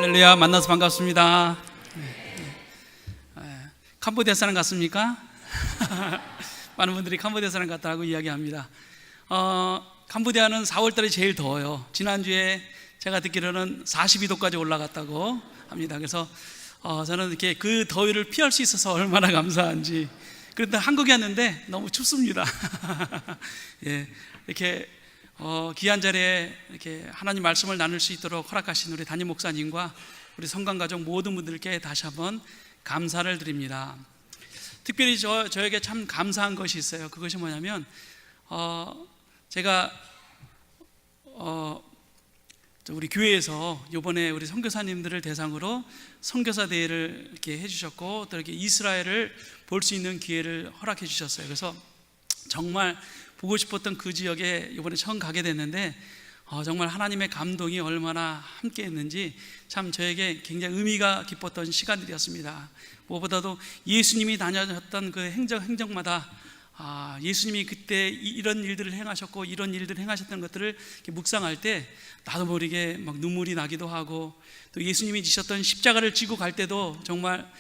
할렐루야, 만나서 반갑습니다. 캄보디아 사람 같습니까? 많은 분들이 캄보디아 사람 같다고 이야기합니다. 캄보디아는 4월달이 제일 더워요. 지난주에 제가 듣기로는 42도까지 올라갔다고 합니다. 그래서 저는 이렇게 그 더위를 피할 수 있어서 얼마나 감사한지. 그런데 한국에 왔는데 너무 춥습니다. 예, 이렇게 귀한 자리에 이렇게 하나님 말씀을 나눌 수 있도록 허락하신 우리 담임 목사님과 우리 성관가족 모든 분들께 다시 한번 감사를 드립니다. 특별히 저에게 참 감사한 것이 있어요. 그것이 뭐냐면 제가 우리 교회에서 이번에 우리 선교사님들을 대상으로 선교사 대회를 이렇게 해주셨고 또 이렇게 이스라엘을 볼 수 있는 기회를 허락해 주셨어요. 그래서 정말 보고 싶었던 그 지역에 이번에 처음 가게 됐는데 정말 하나님의 감동이 얼마나 함께 했는지 참 저에게 굉장히 의미가 깊었던 시간들이었습니다. 무엇보다도 예수님이 다녔던 그 행적마다 예수님이 그때 이런 일들을 행하셨고 이런 일들을 행하셨던 것들을 묵상할 때 나도 모르게 막 눈물이 나기도 하고, 또 예수님이 지셨던 십자가를 지고 갈 때도 정말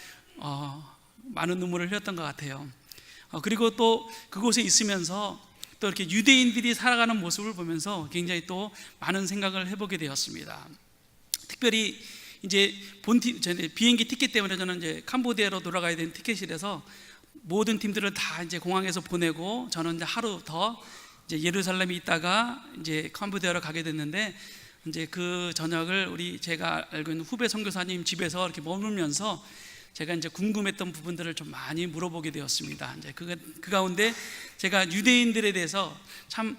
많은 눈물을 흘렸던 것 같아요. 그리고 또 그곳에 있으면서 또 이렇게 유대인들이 살아가는 모습을 보면서 굉장히 또 많은 생각을 해보게 되었습니다. 특별히 이제 비행기 티켓 때문에 저는 이제 캄보디아로 돌아가야 되는 티켓이라서 모든 팀들을 다 이제 공항에서 보내고 저는 이제 하루 더 이제 예루살렘에 있다가 이제 캄보디아로 가게 됐는데, 이제 그 저녁을 제가 알고 있는 후배 선교사님 집에서 이렇게 머물면서 제가 이제 궁금했던 부분들을 좀 많이 물어보게 되었습니다. 이제 그 가운데 제가 유대인들에 대해서 참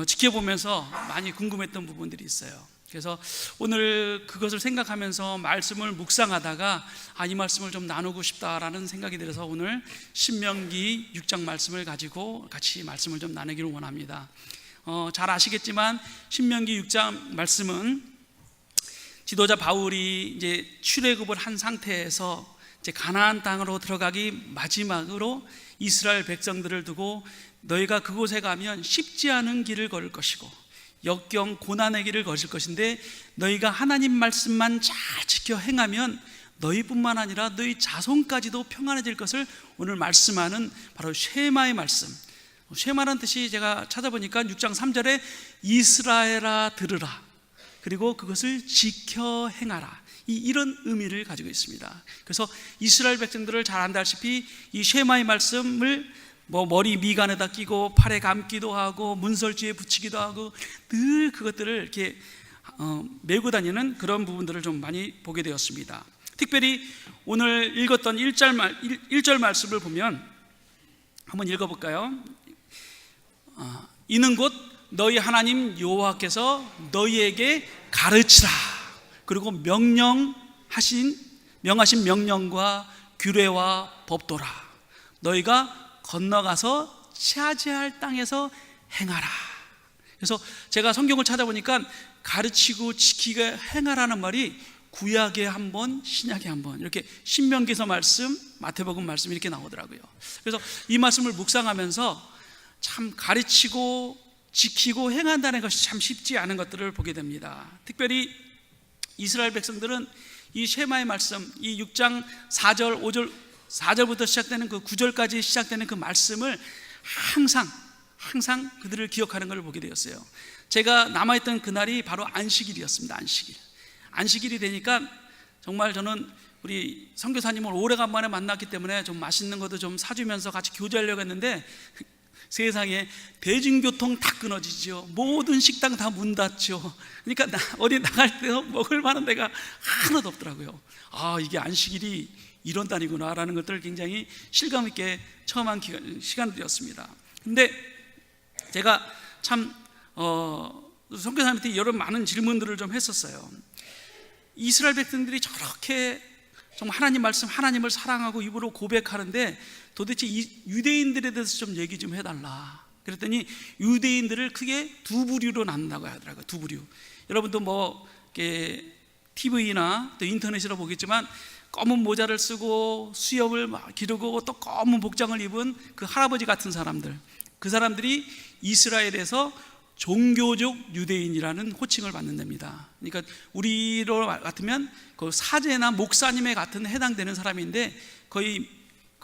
지켜보면서 많이 궁금했던 부분들이 있어요. 그래서 오늘 그것을 생각하면서 말씀을 묵상하다가 이 말씀을 좀 나누고 싶다라는 생각이 들어서 오늘 신명기 6장 말씀을 가지고 같이 말씀을 좀 나누기를 원합니다. 잘 아시겠지만 신명기 6장 말씀은 지도자 바울이 이제 출애굽을 한 상태에서 이제 가나안 땅으로 들어가기 마지막으로 이스라엘 백성들을 두고 너희가 그곳에 가면 쉽지 않은 길을 걸을 것이고 역경 고난의 길을 거실 것인데 너희가 하나님 말씀만 잘 지켜 행하면 너희뿐만 아니라 너희 자손까지도 평안해질 것을 오늘 말씀하는 바로 쉐마의 말씀. 쉐마라는 뜻이 제가 찾아보니까 6장 3절에 이스라엘아 들으라, 그리고 그것을 지켜 행하라, 이런 의미를 가지고 있습니다. 그래서 이스라엘 백성들을 잘 안다시피 이 쉐마의 말씀을 머리 미간에다 끼고 팔에 감기도 하고 문설주에 붙이기도 하고 늘 그것들을 이렇게 메고 다니는 그런 부분들을 좀 많이 보게 되었습니다. 특별히 오늘 읽었던 1절 말씀을 보면 한번 읽어볼까요? 이는 곧 너희 하나님 여호와께서 너희에게 가르치라, 그리고 명하신 명령과 규례와 법도라, 너희가 건너가서 차지할 땅에서 행하라. 그래서 제가 성경을 찾아보니까 가르치고 지키고 행하라는 말이 구약에 한 번, 신약에 한 번, 이렇게 신명기서 말씀, 마태복음 말씀 이렇게 나오더라고요. 그래서 이 말씀을 묵상하면서 참 가르치고 지키고 행한다는 것이 참 쉽지 않은 것들을 보게 됩니다. 특별히 이스라엘 백성들은 이 쉐마의 말씀, 이 6장 4절, 5절, 4절부터 시작되는 그 9절까지 시작되는 그 말씀을 항상 그들을 기억하는 것을 보게 되었어요. 제가 남아있던 그날이 바로 안식일이었습니다. 안식일이 되니까 정말 저는 우리 선교사님을 오래간만에 만났기 때문에 좀 맛있는 것도 좀 사주면서 같이 교제하려고 했는데 세상에 대중교통 다 끊어지죠. 모든 식당 다 문 닫죠. 그러니까 어디 나갈 때 먹을 만한 데가 하나도 없더라고요. 이게 안식일이 이런 단이구나 라는 것들을 굉장히 실감 있게 처음 한 시간들이었습니다. 근데 제가 참 선교사님한테 여러 많은 질문들을 좀 했었어요. 이스라엘 백성들이 저렇게 정말 하나님 말씀, 하나님을 사랑하고 입으로 고백하는데 도대체 이 유대인들에 대해서 좀 얘기 좀 해달라. 그랬더니 유대인들을 크게 두 부류로 나눈다고 하더라고요. 두 부류. 여러분도 TV나 또 인터넷으로 보겠지만 검은 모자를 쓰고 수염을 기르고 또 검은 복장을 입은 그 할아버지 같은 사람들, 그 사람들이 이스라엘에서 종교적 유대인이라는 호칭을 받는 데입니다. 그러니까 우리로 같으면 그 사제나 목사님에 같은 해당되는 사람인데 거의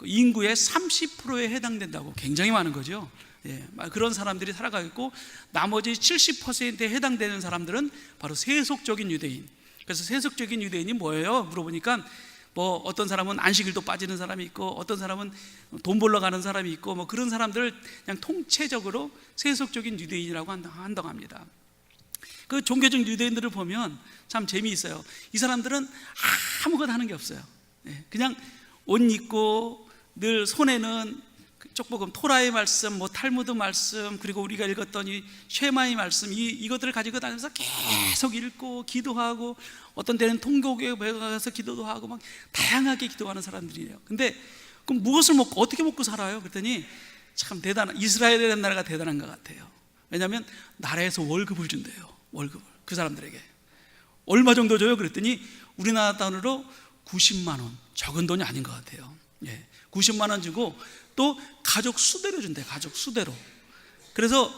인구의 30%에 해당된다고. 굉장히 많은 거죠. 예, 그런 사람들이 살아가고 있고, 나머지 70%에 해당되는 사람들은 바로 세속적인 유대인. 그래서 세속적인 유대인이 뭐예요? 물어보니까 뭐 어떤 사람은 안식일도 빠지는 사람이 있고, 어떤 사람은 돈 벌러 가는 사람이 있고, 뭐 그런 사람들을 그냥 통체적으로 세속적인 유대인이라고 한다고 합니다. 그 종교적 유대인들을 보면 참 재미있어요. 이 사람들은 아무것도 하는 게 없어요. 그냥 옷 입고 늘 손에는 쪽복음, 토라의 말씀, 뭐 탈무드 말씀, 그리고 우리가 읽었던 이 쉐마의 말씀, 이것들을 가지고 다니면서 계속 읽고 기도하고, 어떤 때는 통곡에 가서 기도도 하고, 막 다양하게 기도하는 사람들이에요. 근데 그럼 무엇을 먹고 어떻게 먹고 살아요? 그랬더니 참 대단한, 이스라엘이라는 나라가 대단한 것 같아요. 왜냐하면 나라에서 월급을 준대요. 월급을 그 사람들에게 얼마 정도 줘요? 그랬더니 우리나라 돈으로 90만 원, 적은 돈이 아닌 것 같아요. 90만 원 주고 또 가족 수대로 준대. 가족 수대로. 그래서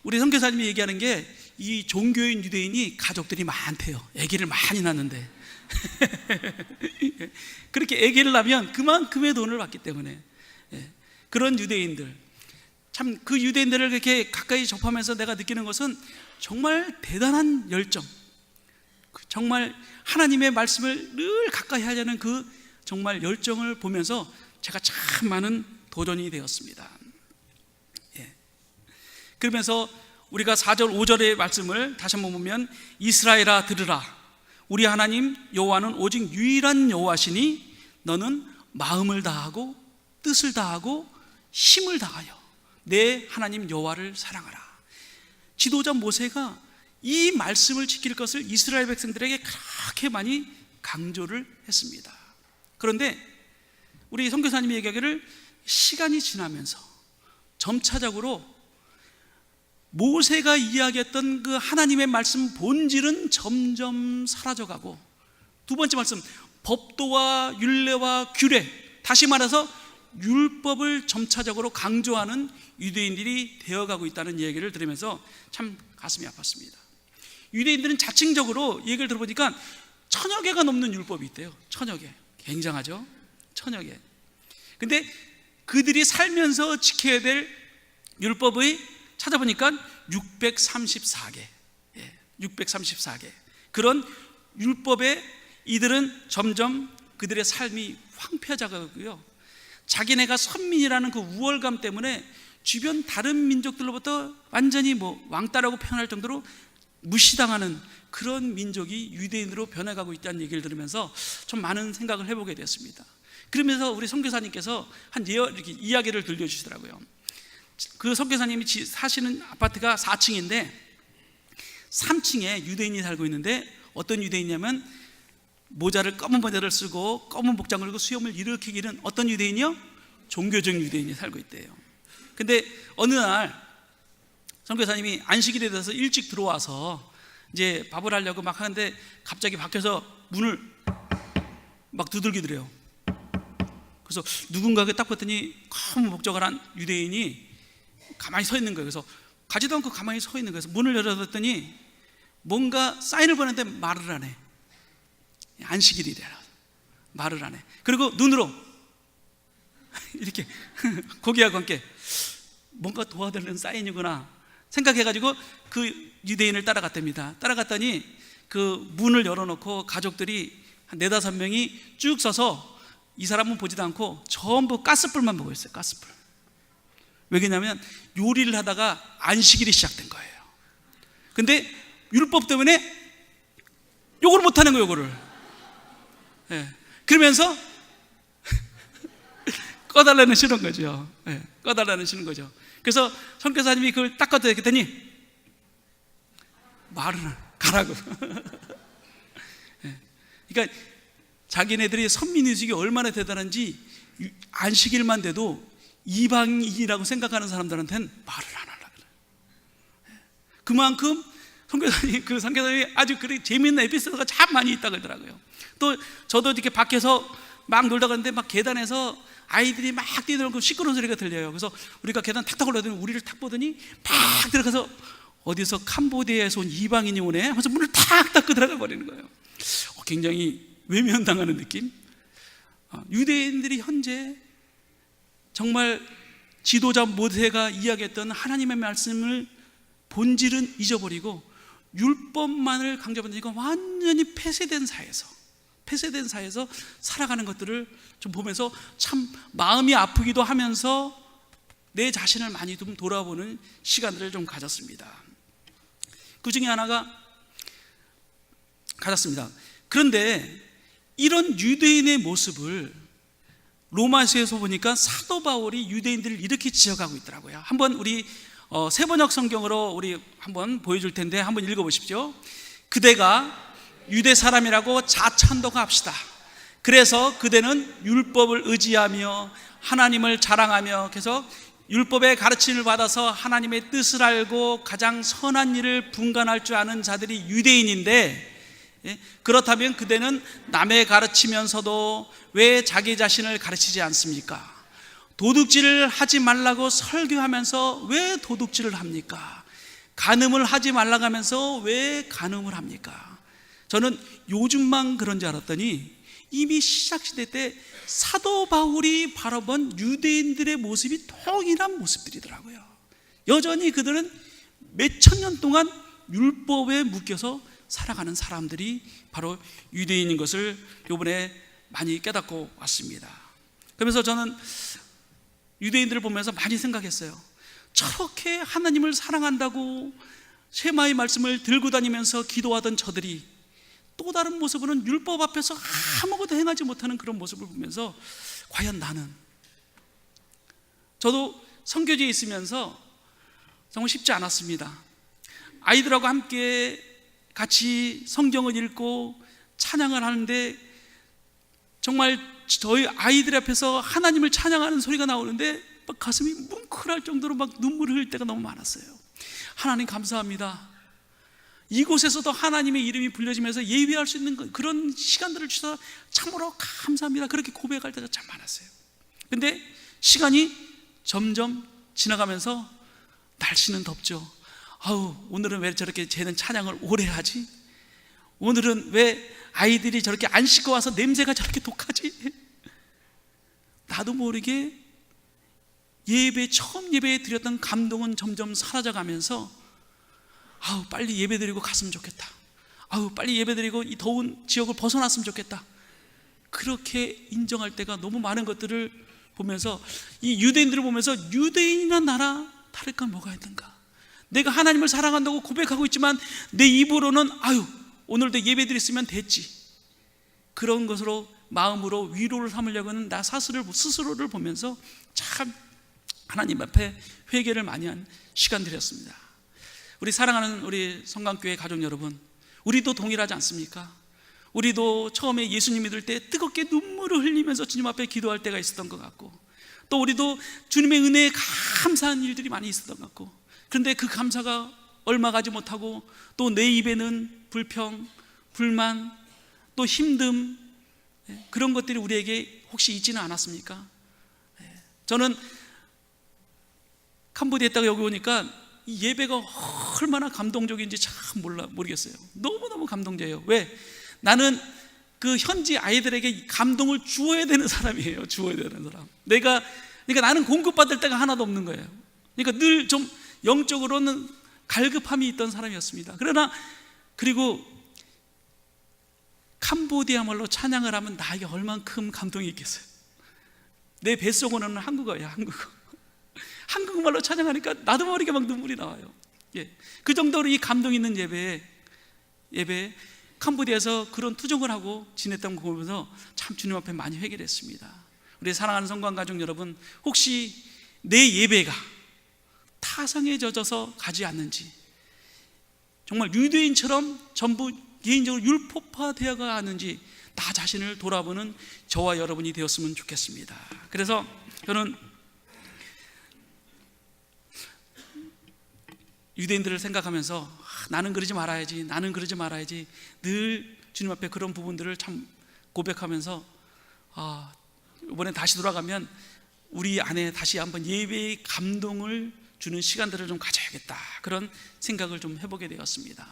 우리 선교사님이 얘기하는 게, 이 종교인 유대인이 가족들이 많대요. 아기를 많이 낳는데 그렇게 아기를 낳으면 그만큼의 돈을 받기 때문에. 그런 유대인들, 참 그 유대인들을 그렇게 가까이 접하면서 내가 느끼는 것은 정말 대단한 열정, 정말 하나님의 말씀을 늘 가까이 하려는 그 정말 열정을 보면서 제가 참 많은 도전이 되었습니다. 그러면서 우리가 4절 5절의 말씀을 다시 한번 보면, 이스라엘아 들으라, 우리 하나님 여호와는 오직 유일한 여호와시니 너는 마음을 다하고 뜻을 다하고 힘을 다하여 내 하나님 여호와를 사랑하라. 지도자 모세가 이 말씀을 지킬 것을 이스라엘 백성들에게 그렇게 많이 강조를 했습니다. 그런데 우리 선교사님이 얘기하기를, 시간이 지나면서 점차적으로 모세가 이야기했던 그 하나님의 말씀 본질은 점점 사라져가고, 두 번째 말씀, 법도와 율례와 규례, 다시 말해서 율법을 점차적으로 강조하는 유대인들이 되어가고 있다는 얘기를 들으면서 참 가슴이 아팠습니다. 유대인들은 자칭적으로 얘기를 들어보니까 1000여 개가 넘는 율법이 있대요. 1000여 개. 굉장하죠? 1000여 개. 근데 그들이 살면서 지켜야 될 율법의 찾아보니까 634개. 634개. 그런 율법에 이들은 점점 그들의 삶이 황폐해져가고요, 자기네가 선민이라는 그 우월감 때문에 주변 다른 민족들로부터 완전히 뭐 왕따라고 표현할 정도로 무시당하는 그런 민족이 유대인으로 변해가고 있다는 얘기를 들으면서 좀 많은 생각을 해보게 되었습니다. 그러면서 우리 선교사님께서 이렇게 이야기를 들려주시더라고요. 그 선교사님이 사시는 아파트가 4층인데 3층에 유대인이 살고 있는데, 어떤 유대인이냐면 검은 모자를 쓰고 검은 복장을 입고 수염을 일으키기는 어떤 유대인이요? 종교적 유대인이 살고 있대요. 근데 어느 날 선교사님이 안식일에 대해서 일찍 들어와서 이제 밥을 하려고 막 하는데, 갑자기 밖에서 문을 막 두들기더래요. 그래서 누군가가 딱 봤더니 검은 복장을 한 유대인이 가만히 서 있는 거예요. 그래서 가지도 않고 가만히 서 있는 거예요. 그래서 문을 열어뒀더니 뭔가 사인을 보는데 말을 안 해. 안식일이래라. 말을 안 해. 그리고 눈으로 이렇게 고개하고 함께 뭔가 도와달라는 사인이구나 생각해가지고 그 유대인을 따라갔답니다. 따라갔더니 그 문을 열어놓고 가족들이 한 4-5명이 쭉 서서 이 사람은 보지도 않고 전부 가스불만 보고 있어요. 가스불. 왜냐하면 요리를 하다가 안식일이 시작된 거예요. 근데 율법 때문에 요거를 못하는 거예요. 요거를. 그러면서 꺼달라는 싫은 거죠. 꺼달라는 싫은 거죠. 그래서 선교사님이 그걸 딱 꺼냈더니 말을 가라고. 그러니까 자기네들이 선민의식이 얼마나 대단한지 안식일만 돼도 이방인이라고 생각하는 사람들한테는 말을 안 하려고 그래요. 그만큼 그 선교사님이 아주 재미있는 에피소드가 참 많이 있다고 그러더라고요. 또 저도 이렇게 밖에서 막 놀다 가는데 막 계단에서 아이들이 막 뛰놀고 시끄러운 소리가 들려요. 그래서 우리가 계단 탁탁 올라가더니 우리를 탁 보더니 막 들어가서 어디서 캄보디아에서 온 이방인이 오네 하면서 문을 탁 닫고 들어가 버리는 거예요. 굉장히 외면당하는 느낌. 유대인들이 현재 정말 지도자 모세가 이야기했던 하나님의 말씀을 본질은 잊어버리고 율법만을 강조받으니까 완전히 폐쇄된 사회에서 살아가는 것들을 좀 보면서 참 마음이 아프기도 하면서 내 자신을 많이 좀 돌아보는 시간들을 좀 가졌습니다. 그 중에 하나가 가졌습니다. 그런데 이런 유대인의 모습을 로마서에서 보니까 사도 바울이 유대인들을 이렇게 지적하고 있더라고요. 한번 우리 세번역 성경으로 우리 한번 보여줄 텐데 한번 읽어보십시오. 그대가 유대 사람이라고 자찬도가 합시다. 그래서 그대는 율법을 의지하며 하나님을 자랑하며, 그래서 율법의 가르침을 받아서 하나님의 뜻을 알고 가장 선한 일을 분간할 줄 아는 자들이 유대인인데, 그렇다면 그대는 남의 가르치면서도 왜 자기 자신을 가르치지 않습니까? 도둑질을 하지 말라고 설교하면서 왜 도둑질을 합니까? 간음을 하지 말라고 하면서 왜 간음을 합니까? 저는 요즘만 그런 줄 알았더니 이미 시작시대 때 사도 바울이 바라본 유대인들의 모습이 동일한 모습들이더라고요. 여전히 그들은 몇천 년 동안 율법에 묶여서 살아가는 사람들이 바로 유대인인 것을 이번에 많이 깨닫고 왔습니다. 그러면서 저는 유대인들을 보면서 많이 생각했어요. 저렇게 하나님을 사랑한다고 쉐마의 말씀을 들고 다니면서 기도하던 저들이 또 다른 모습으로는 율법 앞에서 아무것도 행하지 못하는 그런 모습을 보면서 과연 나는, 저도 선교지에 있으면서 정말 쉽지 않았습니다. 아이들하고 함께 같이 성경을 읽고 찬양을 하는데 정말 저희 아이들 앞에서 하나님을 찬양하는 소리가 나오는데 막 가슴이 뭉클할 정도로 막 눈물을 흘릴 때가 너무 많았어요. 하나님 감사합니다. 이곳에서도 하나님의 이름이 불려지면서 예배할 수 있는 그런 시간들을 주셔서 참으로 감사합니다. 그렇게 고백할 때가 참 많았어요. 근데 시간이 점점 지나가면서 날씨는 덥죠. 오늘은 왜 저렇게 쟤는 찬양을 오래 하지? 오늘은 왜 아이들이 저렇게 안 씻고 와서 냄새가 저렇게 독하지? 나도 모르게 처음 예배에 드렸던 감동은 점점 사라져가면서 빨리 예배드리고 갔으면 좋겠다. 빨리 예배드리고 이 더운 지역을 벗어났으면 좋겠다. 그렇게 인정할 때가 너무 많은 것들을 보면서, 이 유대인들을 보면서 유대인이나 나라 다를 건 뭐가 있는가? 내가 하나님을 사랑한다고 고백하고 있지만 내 입으로는 오늘도 예배드렸으면 됐지, 그런 것으로 마음으로 위로를 삼으려고 하는 나 스스로를 보면서 참 하나님 앞에 회개를 많이 한 시간들이었습니다. 우리 사랑하는 우리 성강교회 가족 여러분, 우리도 동일하지 않습니까? 우리도 처음에 예수님 믿을 때 뜨겁게 눈물을 흘리면서 주님 앞에 기도할 때가 있었던 것 같고, 또 우리도 주님의 은혜에 감사한 일들이 많이 있었던 것 같고, 그런데 그 감사가 얼마 가지 못하고 또 내 입에는 불평, 불만, 또 힘듦, 그런 것들이 우리에게 혹시 있지는 않았습니까? 저는 캄보디아에 있다가 여기 오니까 이 예배가 얼마나 감동적인지 참 모르겠어요. 너무너무 감동적이에요. 왜? 나는 그 현지 아이들에게 감동을 주어야 되는 사람이에요. 주어야 되는 사람. 그러니까 나는 공급받을 때가 하나도 없는 거예요. 그러니까 늘 좀 영적으로는 갈급함이 있던 사람이었습니다. 그리고 캄보디아 말로 찬양을 하면 나에게 얼만큼 감동이 있겠어요. 내 뱃속으로는 한국어예요. 한국말로 찬양하니까 나도 모르게 막 눈물이 나와요. 그 정도로 이 감동 있는 예배 캄보디아에서 그런 투정을 하고 지냈던 거 보면서 참 주님 앞에 많이 회개를 했습니다. 우리 사랑하는 성관 가족 여러분, 혹시 내 예배가 타성에 젖어서 가지 않는지, 정말 유대인처럼 전부 개인적으로 율법화되어 가는지 나 자신을 돌아보는 저와 여러분이 되었으면 좋겠습니다. 그래서 저는 유대인들을 생각하면서 나는 그러지 말아야지 늘 주님 앞에 그런 부분들을 참 고백하면서 이번에 다시 돌아가면 우리 안에 다시 한번 예배의 감동을 주는 시간들을 좀 가져야겠다, 그런 생각을 좀 해보게 되었습니다.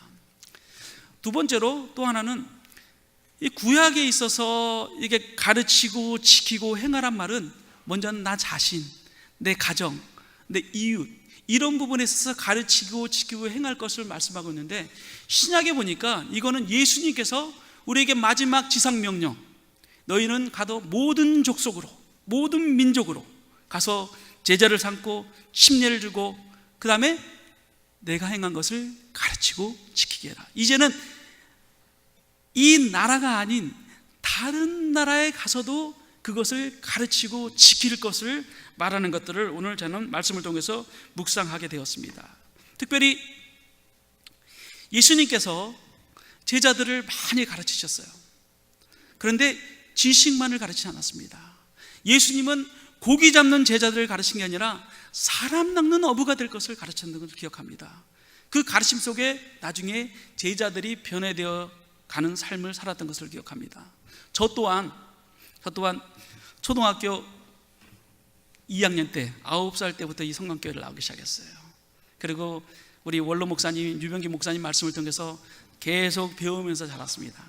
두 번째로 또 하나는, 이 구약에 있어서 이게 가르치고 지키고 행하란 말은 먼저는 나 자신, 내 가정, 내 이웃, 이런 부분에 있어서 가르치고 지키고 행할 것을 말씀하고 있는데, 신약에 보니까 이거는 예수님께서 우리에게 마지막 지상명령, 너희는 가도 모든 족속으로, 모든 민족으로 가서 제자를 삼고 침례를 주고 그 다음에 내가 행한 것을 가르치고 지키게 해라. 이제는 이 나라가 아닌 다른 나라에 가서도 그것을 가르치고 지킬 것을 말하는 것들을 오늘 저는 말씀을 통해서 묵상하게 되었습니다. 특별히 예수님께서 제자들을 많이 가르치셨어요. 그런데 지식만을 가르치지 않았습니다. 예수님은 고기 잡는 제자들을 가르친 게 아니라 사람 낚는 어부가 될 것을 가르쳤는 것을 기억합니다. 그 가르침 속에 나중에 제자들이 변해되어 가는 삶을 살았던 것을 기억합니다. 저 또한 초등학교 2학년 때 9살 때부터 이 성강교회를 나오기 시작했어요. 그리고 우리 원로 목사님, 유병기 목사님 말씀을 통해서 계속 배우면서 자랐습니다.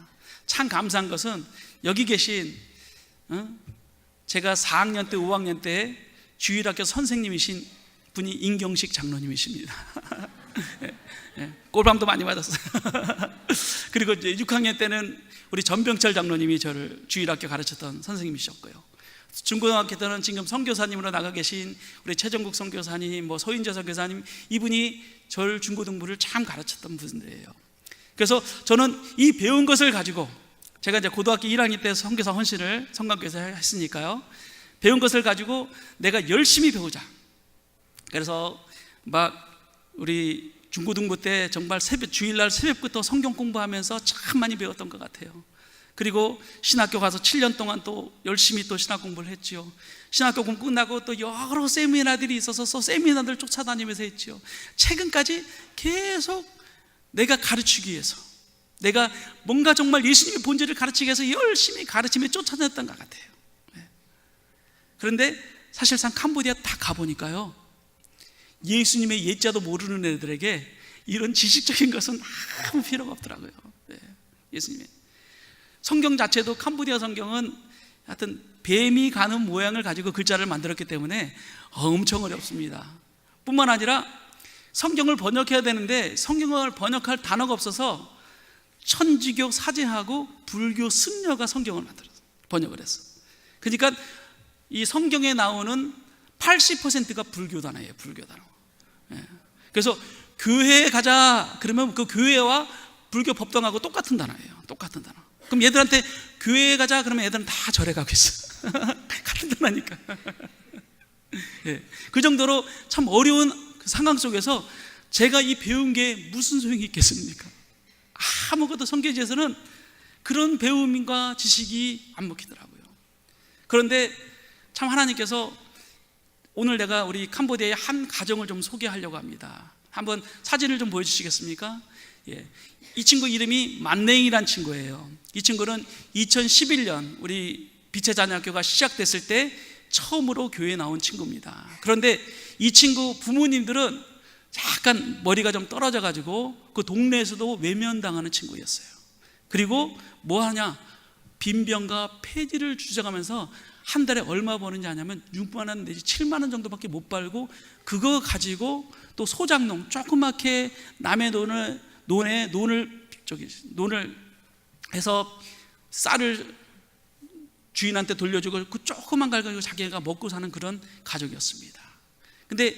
참 감사한 것은 여기 계신 제가 4학년 때 5학년 때 주일학교 선생님이신 분이 임경식 장로님이십니다. 꼴밤도 많이 맞았어요. 그리고 이제 6학년 때는 우리 전병철 장로님이 저를 주일학교 가르쳤던 선생님이셨고요. 중고등학교 때는 지금 선교사님으로 나가 계신 우리 최정국 선교사님, 서인재 선교사님, 이분이 저를 중고등부를 참 가르쳤던 분들이에요. 그래서 저는 이 배운 것을 가지고, 제가 이제 고등학교 1학년 때 선교사 헌신을 성강교회에서 했으니까요, 배운 것을 가지고 내가 열심히 배우자. 그래서 우리 중고등부 때 정말 주일날 새벽부터 성경 공부하면서 참 많이 배웠던 것 같아요. 그리고 신학교 가서 7년 동안 또 열심히 또 신학 공부를 했지요. 신학교 공부 끝나고 또 여러 세미나들이 있어서 세미나들 쫓아다니면서 했지요. 최근까지 계속 내가 가르치기 위해서, 내가 뭔가 정말 예수님의 본질을 가르치기 위해서 열심히 가르침에 쫓아냈던 것 같아요. 그런데 사실상 캄보디아 딱 가보니까요, 예수님의 예자도 모르는 애들에게 이런 지식적인 것은 아무 필요가 없더라고요. 예수님의 성경 자체도, 캄보디아 성경은 하여튼 뱀이 가는 모양을 가지고 글자를 만들었기 때문에 엄청 어렵습니다. 뿐만 아니라 성경을 번역해야 되는데 성경을 번역할 단어가 없어서 천주교 사제하고 불교 승려가 성경을 번역을 했어. 그러니까 이 성경에 나오는 80%가 불교 단어예요. 불교 단어. 그래서 교회에 가자 그러면 그 교회와 불교 법당하고 똑같은 단어예요. 똑같은 단어. 그럼 얘들한테 교회에 가자 그러면 애들은 다 절에 가고 있어. 같은 단어니까. 그 정도로 참 어려운 그 상황 속에서 제가 이 배운 게 무슨 소용이 있겠습니까? 아무것도 성경에서는 그런 배움과 지식이 안 먹히더라고요. 그런데 참 하나님께서 오늘 내가 우리 캄보디아의 한 가정을 좀 소개하려고 합니다. 한번 사진을 좀 보여주시겠습니까? 이 친구 이름이 만냉이란 친구예요. 이 친구는 2011년 우리 빛의 자녀학교가 시작됐을 때 처음으로 교회에 나온 친구입니다. 그런데 이 친구 부모님들은 약간 머리가 좀 떨어져 가지고 그 동네에서도 외면당하는 친구였어요. 그리고 뭐 하냐, 빈병과 폐지를 주장하면서 한 달에 얼마 버는지 아냐면 6만 원 내지 7만 원 정도밖에 못 벌고, 그거 가지고 또 소작농 조그맣게 남의 논을 해서 쌀을 주인한테 돌려주고 그 조그만 걸 가지고 자기가 먹고 사는 그런 가족이었습니다. 근데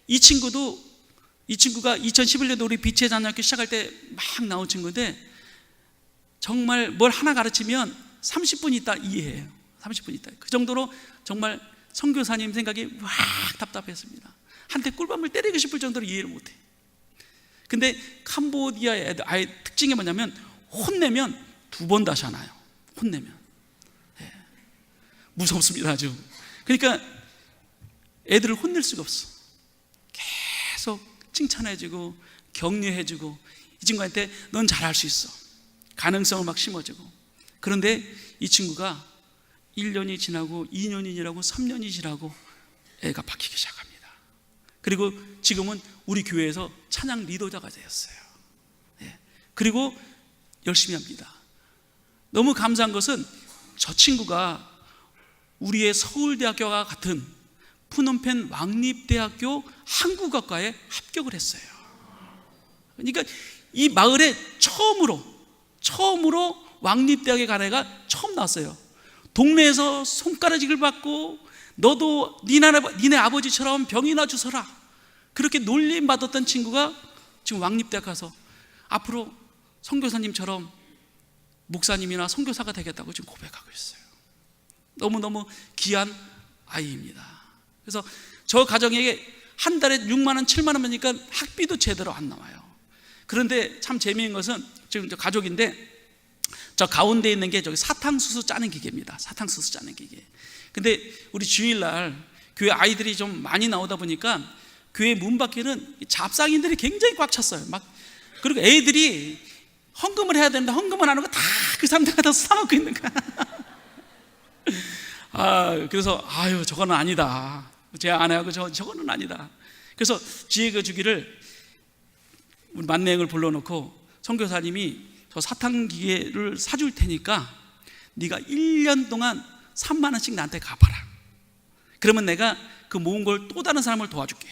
이 친구가 2011년도 우리 빛의 자녀학교 시작할 때 막 나온 친구인데, 정말 뭘 하나 가르치면 30분 있다 이해해요. 30분 있다. 그 정도로 정말 선교사님 생각이 막 답답했습니다. 한테 꿀밤을 때리고 싶을 정도로 이해를 못해. 근데 캄보디아의 아예 특징이 뭐냐면 혼내면 2번 다시 하나요. 혼내면 무섭습니다 아주. 그러니까 애들을 혼낼 수가 없어. 계속 칭찬해주고 격려해주고 이 친구한테 넌 잘할 수 있어, 가능성을 막 심어주고. 그런데 이 친구가 1년이 지나고 2년이 지나고 3년이 지나고 애가 바뀌기 시작합니다. 그리고 지금은 우리 교회에서 찬양 리더자가 되었어요. 그리고 열심히 합니다. 너무 감사한 것은 저 친구가 우리의 서울대학교와 같은 푸놈펜 왕립대학교 한국어과에 합격을 했어요. 그러니까 이 마을에 처음으로 왕립대학에 간 애가 처음 나왔어요. 동네에서 손가락질 받고 너도 니네 아버지처럼 병이나 주서라 그렇게 놀림받았던 친구가 지금 왕립대학 가서 앞으로 선교사님처럼 목사님이나 선교사가 되겠다고 지금 고백하고 있어요. 너무너무 귀한 아이입니다. 그래서 저 가정에게 한 달에 6만 원, 7만 원 받으니까 학비도 제대로 안 나와요. 그런데 참 재미있는 것은 지금 저 가족인데 저 가운데 있는 게 저기 사탕수수 짜는 기계입니다. 사탕수수 짜는 기계. 근데 우리 주일날 교회 아이들이 좀 많이 나오다 보니까 교회 문 밖에는 잡상인들이 굉장히 꽉 찼어요. 그리고 애들이 헌금을 해야 되는데 헌금을 안 하고 다 그 사람들 가서 사먹고 있는 거야. 그래서 저거는 아니다. 제 아내하고 저거는 아니다. 그래서 지혜가 주기를 우리 만내형을 불러놓고 선교사님이 저 사탕기계를 사줄 테니까 네가 1년 동안 3만 원씩 나한테 갚아라. 그러면 내가 그 모은 걸 또 다른 사람을 도와줄게.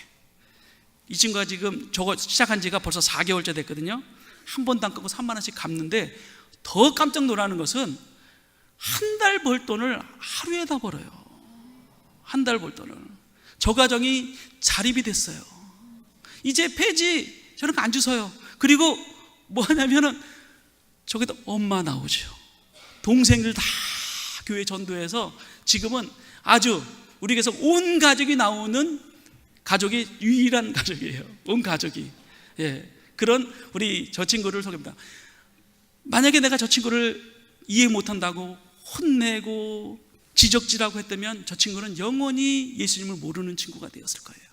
이 친구가 지금 저거 시작한 지가 벌써 4개월째 됐거든요. 한 번도 안 끊고 3만 원씩 갚는데 더 깜짝 놀라는 것은 한 달 벌 돈을 하루에 다 벌어요. 한 달 벌 돈을. 저 가정이 자립이 됐어요. 이제 폐지 저런 거 안 주서요. 그리고 뭐 하냐면은 저기다 엄마 나오죠. 동생들 다 교회 전도해서 지금은 아주 우리 교회에서 온 가족이 나오는 가족이 유일한 가족이에요. 온 가족이. 그런 우리 저 친구를 소개합니다. 만약에 내가 저 친구를 이해 못한다고 혼내고 지적질하고 했다면 저 친구는 영원히 예수님을 모르는 친구가 되었을 거예요.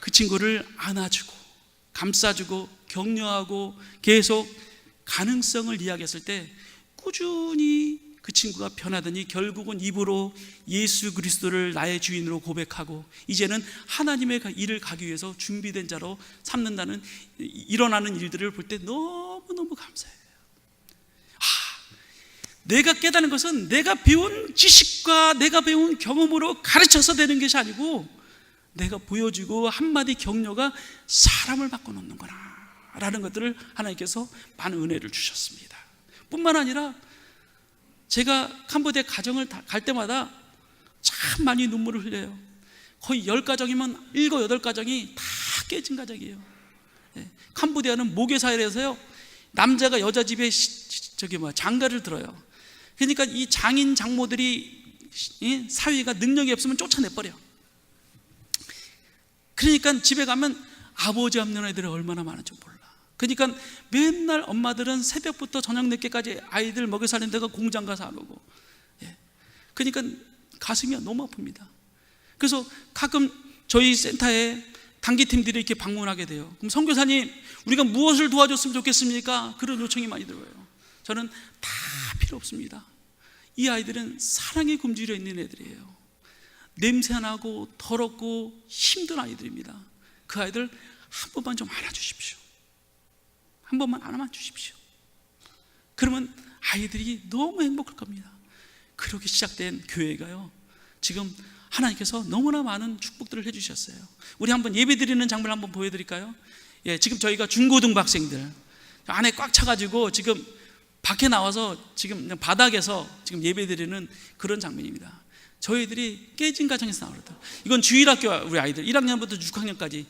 그 친구를 안아주고 감싸주고 격려하고 계속 가능성을 이야기했을 때 꾸준히 그 친구가 변하더니 결국은 입으로 예수 그리스도를 나의 주인으로 고백하고 이제는 하나님의 일을 가기 위해서 준비된 자로 삼는다는 일어나는 일들을 볼 때 너무너무 감사해요. 내가 깨닫는 것은 내가 배운 지식과 내가 배운 경험으로 가르쳐서 되는 것이 아니고 내가 보여주고 한마디 격려가 사람을 바꿔놓는구나 라는 것들을 하나님께서 많은 은혜를 주셨습니다. 뿐만 아니라 제가 캄보디아 가정을 갈 때마다 참 많이 눈물을 흘려요. 거의 10가정이면 7, 8가정이 다 깨진 가정이에요. 캄보디아는 모계사회라서요 남자가 여자 집에 장가를 들어요. 그러니까 이 장인 장모들이 사위가 능력이 없으면 쫓아내버려. 그러니까 집에 가면 아버지 없는 애들이 얼마나 많은지 몰라. 그러니까 맨날 엄마들은 새벽부터 저녁 늦게까지 아이들 먹여 살리는 데가 공장 가서 안 오고. 그러니까 가슴이 너무 아픕니다. 그래서 가끔 저희 센터에 단기팀들이 이렇게 방문하게 돼요. 그럼 선교사님 우리가 무엇을 도와줬으면 좋겠습니까? 그런 요청이 많이 들어요. 저는 다 필요 없습니다. 이 아이들은 사랑에 굶주려 있는 애들이에요. 냄새나고 더럽고 힘든 아이들입니다. 그 아이들 한 번만 좀 안아주십시오. 한 번만 안아만 주십시오. 그러면 아이들이 너무 행복할 겁니다. 그렇게 시작된 교회가요 지금 하나님께서 너무나 많은 축복들을 해주셨어요. 우리 한번 예배드리는 장면을 한번 보여드릴까요? 지금 저희가 중고등부 학생들 안에 꽉 차가지고 지금 밖에 나와서 지금 그냥 바닥에서 지금 예배드리는 그런 장면입니다. 저희들이 깨진 가정에서 나오다. 이건 주일학교 우리 아이들 1학년부터 6학년까지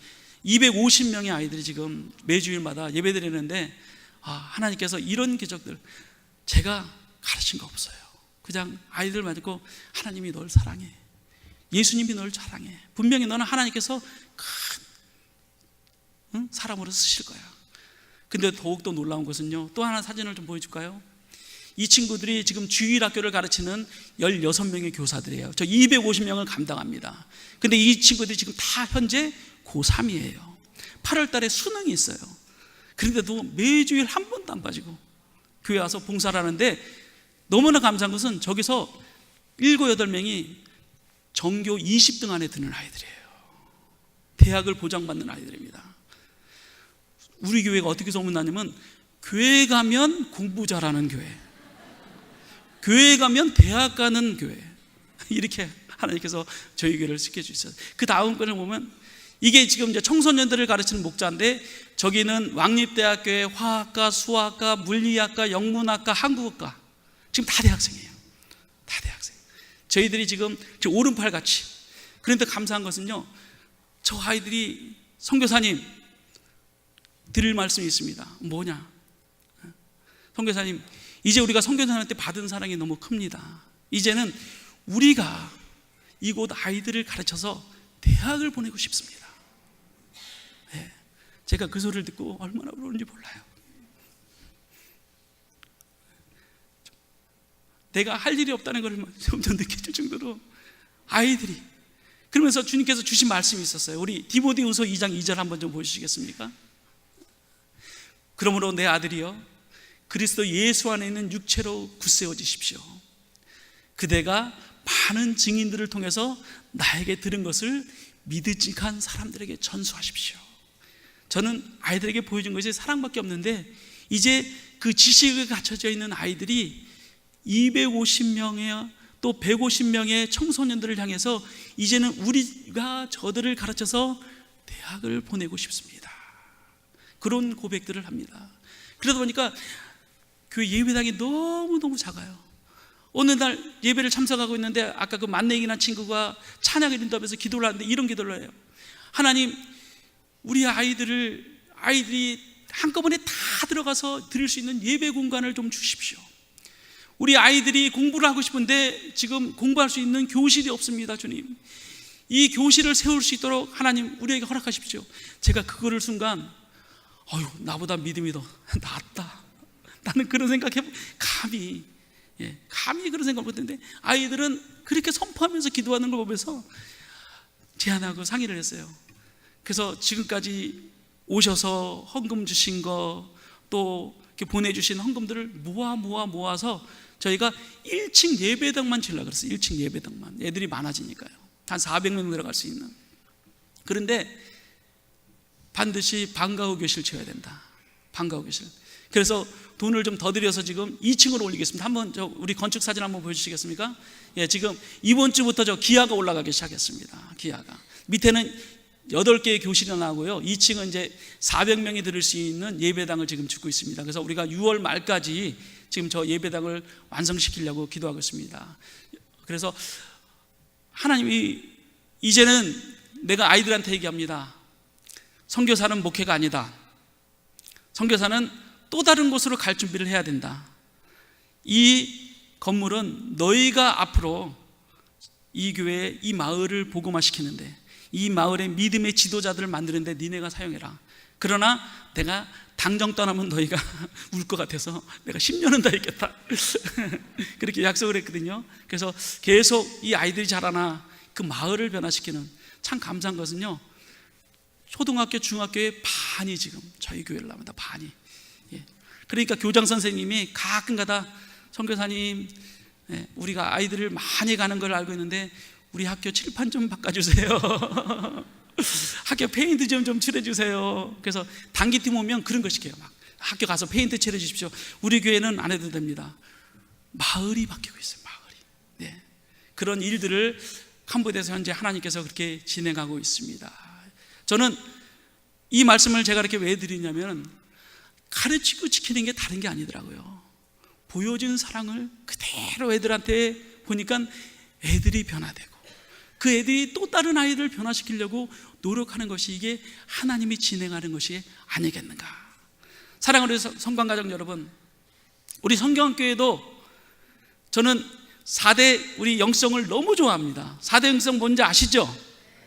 250명의 아이들이 지금 매주일마다 예배드리는데 하나님께서 이런 기적들 제가 가르친 거 없어요. 그냥 아이들 맞고 하나님이 널 사랑해. 예수님이 널 사랑해. 분명히 너는 하나님께서 큰 사람으로 쓰실 거야. 근데 더욱더 놀라운 것은요 또 하나 사진을 좀 보여줄까요? 이 친구들이 지금 주일학교를 가르치는 16명의 교사들이에요. 저 250명을 감당합니다. 근데 이 친구들이 지금 다 현재 고3이에요 8월 달에 수능이 있어요. 그런데도 매주일 한 번도 안 빠지고 교회 와서 봉사를 하는데 너무나 감사한 것은 저기서 7, 8명이 전교 20등 안에 드는 아이들이에요. 대학을 보장받는 아이들입니다. 우리 교회가 어떻게 소문나냐면 교회 가면 공부 잘하는 교회, 교회 가면 대학 가는 교회, 이렇게 하나님께서 저희 교회를 시켜주셨어요. 그 다음 거를 보면 이게 지금 이제 청소년들을 가르치는 목자인데, 저기는 왕립대학교의 화학과, 수학과, 물리학과, 영문학과, 한국어과, 지금 다 대학생이에요. 다 대학생. 저희들이 지금 오른팔 같이. 그런데 감사한 것은요, 저 아이들이 선교사님 드릴 말씀이 있습니다. 뭐냐? 선교사님, 이제 우리가 선교사님한테 받은 사랑이 너무 큽니다. 이제는 우리가 이곳 아이들을 가르쳐서 대학을 보내고 싶습니다. 네. 제가 그 소리를 듣고 얼마나 울었는지 몰라요. 내가 할 일이 없다는 걸 점점 느껴질 정도로 아이들이, 그러면서 주님께서 주신 말씀이 있었어요. 우리 디모데후서 2장 2절 한번 좀 보여주시겠습니까? 그러므로 내 아들이여, 그리스도 예수 안에 있는 육체로 굳세워지십시오. 그대가 많은 증인들을 통해서 나에게 들은 것을 믿음직한 사람들에게 전수하십시오. 저는 아이들에게 보여준 것이 사랑밖에 없는데, 이제 그 지식을 갖춰져 있는 아이들이 250명의 또 150명의 청소년들을 향해서 이제는 우리가 저들을 가르쳐서 대학을 보내고 싶습니다. 그런 고백들을 합니다. 그러다 보니까 교회 예배당이 너무너무 작아요. 어느 날 예배를 참석하고 있는데, 아까 그 만내기나 친구가 찬양을 드린다면서 기도를 하는데 이런 기도를 해요. 하나님, 우리 아이들이 한꺼번에 다 들어가서 드릴 수 있는 예배 공간을 좀 주십시오. 우리 아이들이 공부를 하고 싶은데 지금 공부할 수 있는 교실이 없습니다. 주님, 이 교실을 세울 수 있도록 하나님 우리에게 허락하십시오. 제가 그거를 순간 나보다 믿음이 더 낫다, 나는 그런 생각해. 감히 그런 생각을 못했는데, 아이들은 그렇게 선포하면서 기도하는 걸 보면서 제안하고 상의를 했어요. 그래서 지금까지 오셔서 헌금 주신 거, 또 이렇게 보내주신 헌금들을 모아서 저희가 1층 예배당만 지으려고 그랬어요. 1층 예배당만. 애들이 많아지니까요. 한 400명 들어갈 수 있는. 그런데 반드시 방과후 교실 지어야 된다. 방과후 교실. 그래서 돈을 좀 더 들여서 지금 2층으로 올리겠습니다. 한번 우리 건축 사진 한번 보여주시겠습니까? 예, 지금 이번 주부터 기아가 올라가기 시작했습니다. 기아가. 밑에는 8개의 교실이 나오고요. 2층은 이제 400명이 들을 수 있는 예배당을 지금 짓고 있습니다. 그래서 우리가 6월 말까지 지금 저 예배당을 완성시키려고 기도하고 있습니다. 그래서 하나님이, 이제는 내가 아이들한테 얘기합니다. 선교사는 목회가 아니다. 선교사는 또 다른 곳으로 갈 준비를 해야 된다. 이 건물은 너희가 앞으로 이 교회, 이 마을을 복음화시키는데, 이 마을의 믿음의 지도자들을 만드는데 니네가 사용해라. 그러나 내가 당장 떠나면 너희가 울 것 같아서 내가 10년은 더 있겠다. 그렇게 약속을 했거든요. 그래서 계속 이 아이들이 자라나 그 마을을 변화시키는, 참 감사한 것은요, 초등학교, 중학교의 반이 지금 저희 교회를 나옵니다. 반이. 그러니까 교장 선생님이 가끔가다 선교사님, 우리가 아이들을 많이 가는 걸 알고 있는데 우리 학교 칠판 좀 바꿔주세요. 학교 페인트 좀 칠해주세요. 그래서 단기팀 오면 그런 거 시켜요. 막 학교 가서 페인트 칠해주십시오. 우리 교회는 안 해도 됩니다. 마을이 바뀌고 있어요. 마을이. 네. 그런 일들을 캄보디아에서 현재 하나님께서 그렇게 진행하고 있습니다. 저는 이 말씀을 제가 이렇게 왜 드리냐면, 가르치고 지키는 게 다른 게 아니더라고요. 보여준 사랑을 그대로 애들한테 보니까 애들이 변화되고, 그 애들이 또 다른 아이들을 변화시키려고 노력하는 것이, 이게 하나님이 진행하는 것이 아니겠는가. 사랑하는 성관가족 여러분, 우리 성경교회도 저는 4대 우리 영성을 너무 좋아합니다. 4대 영성 뭔지 아시죠?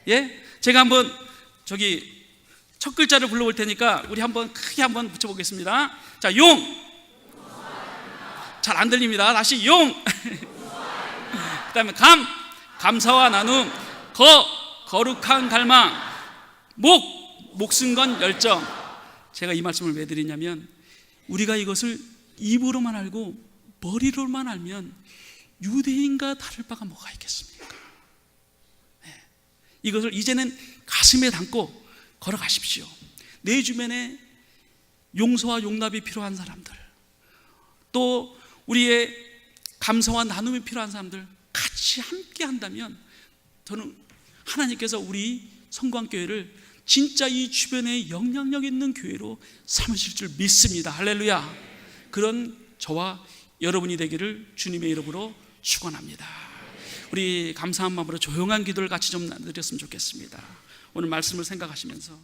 예? 제가 한번 첫 글자를 불러볼 테니까 우리 한번 크게 한번 붙여보겠습니다. 자, 용. 잘 안 들립니다. 다시 용. 그 다음에 감사와 나눔. 거룩한 갈망. 목숨 건 열정. 제가 이 말씀을 왜 드리냐면, 우리가 이것을 입으로만 알고 머리로만 알면 유대인과 다를 바가 뭐가 있겠습니까? 네. 이것을 이제는 가슴에 담고 걸어가십시오. 내 주변에 용서와 용납이 필요한 사람들, 또 우리의 감사와 나눔이 필요한 사람들 같이 함께 한다면 저는 하나님께서 우리 성광교회를 진짜 이 주변에 영향력 있는 교회로 삼으실 줄 믿습니다. 할렐루야. 그런 저와 여러분이 되기를 주님의 이름으로 축원합니다. 우리 감사한 마음으로 조용한 기도를 같이 좀 드렸으면 좋겠습니다. 오늘 말씀을 생각하시면서